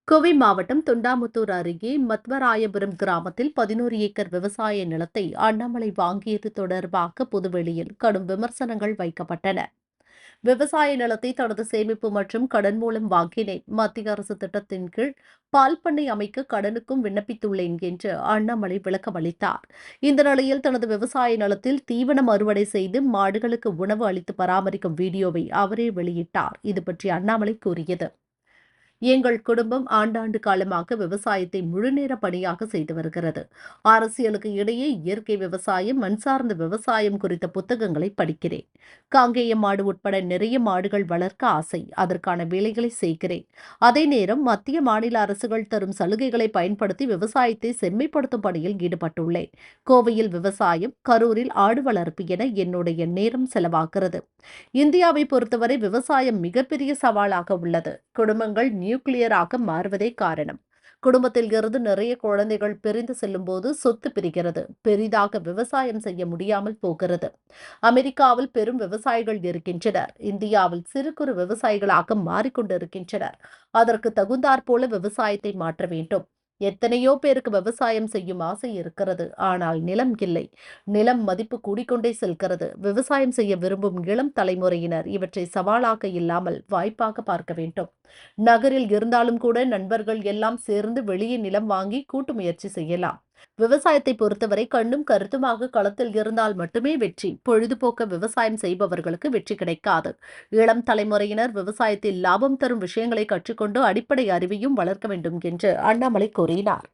கோவை மாவட்டம் தொண்டாமுத்தூர் அருகே மத்வராயபுரம் கிராமத்தில் 11 ஏக்கர் விவசாய நிலத்தை அண்ணாமலை வாங்கியது தொடர்பாக பொதுவெளியில் கடும் விமர்சனங்கள் வைக்கப்பட்டன. விவசாய நிலத்தை தனது சேமிப்பு மற்றும் கடன் மூலம் வாங்கினேன். மத்திய அரசு திட்டத்தின் கீழ் பால் பண்ணை அமைக்க கடனுக்கும் விண்ணப்பித்துள்ளேன் என்று அண்ணாமலை விளக்கம் அளித்தார். இந்த நிலையில் தனது விவசாய நிலத்தில் தீவனம் அறுவடை செய்து மாடுகளுக்கு உணவு அளித்து பராமரிக்கும் வீடியோவை அவரே வெளியிட்டார். இது பற்றி அண்ணாமலை கூறியது: எங்கள் குடும்பம் ஆண்டாண்டு காலமாக விவசாயத்தை முழுநேர பணியாக செய்து வருகிறது. அரசியலுக்கு இடையே இயற்கை விவசாயம், மண் சார்ந்த விவசாயம் குறித்த புத்தகங்களை படிக்கிறேன். காங்கேய மாடு உட்பட நிறைய மாடுகள் வளர்க்க ஆசை. அதற்கான வேலைகளை செய்கிறேன். அதே நேரம் மத்திய மாநில அரசுகள் தரும் சலுகைகளை பயன்படுத்தி விவசாயத்தை செம்மைப்படுத்தும் பணியில் ஈடுபட்டுள்ளேன். கோவையில் விவசாயம், கரூரில் ஆடு வளர்ப்பு என என்னுடைய நேரம் செலவாகிறது. இந்தியாவை பொறுத்தவரை விவசாயம் மிகப்பெரிய சவாலாக உள்ளது. குடும்பங்கள் நியூக்ளியராக மாறுவதே காரணம். குடும்பத்தில் இருந்து நிறைய குழந்தைகள் பிரிந்து செல்லும்போது சொத்து பிரிகிறது. பெரிதாக விவசாயம் செய்ய முடியாமல் போகிறது. அமெரிக்காவில் பெரும் விவசாயிகள் இருக்கின்றனர். இந்தியாவில் சிறு குறு விவசாயிகளாக மாறிக்கொண்டிருக்கின்றனர். அதற்கு தகுந்தாற்போல விவசாயத்தை மாற்ற வேண்டும். எத்தனையோ பேருக்கு விவசாயம் செய்யும் ஆசை இருக்கிறது. ஆனால் நிலம் இல்லை. நிலம் மதிப்பு கூடிக்கொண்டே செல்கிறது. விவசாயம் செய்ய விரும்பும் இளம் தலைமுறையினர் இவற்றை சவாலாக இல்லாமல் வாய்ப்பாக பார்க்க வேண்டும். நகரில் இருந்தாலும் கூட நண்பர்கள் எல்லாம் சேர்ந்து வெளியே நிலம் வாங்கி கூட்டு முயற்சி செய்யலாம். விவசாயத்தை பொறுத்தவரை கண்ணும் கருத்துமாக களத்தில் இருந்தால் மட்டுமே வெற்றி. பொழுதுபோக்க விவசாயம் செய்பவர்களுக்கு வெற்றி கிடைக்காது. இளம் தலைமுறையினர் விவசாயத்தில் லாபம் தரும் விஷயங்களை கற்றுக்கொண்டு அடிப்படை அறிவையும் வளர்க்க வேண்டும் என்று அண்ணாமலை கூறினார்.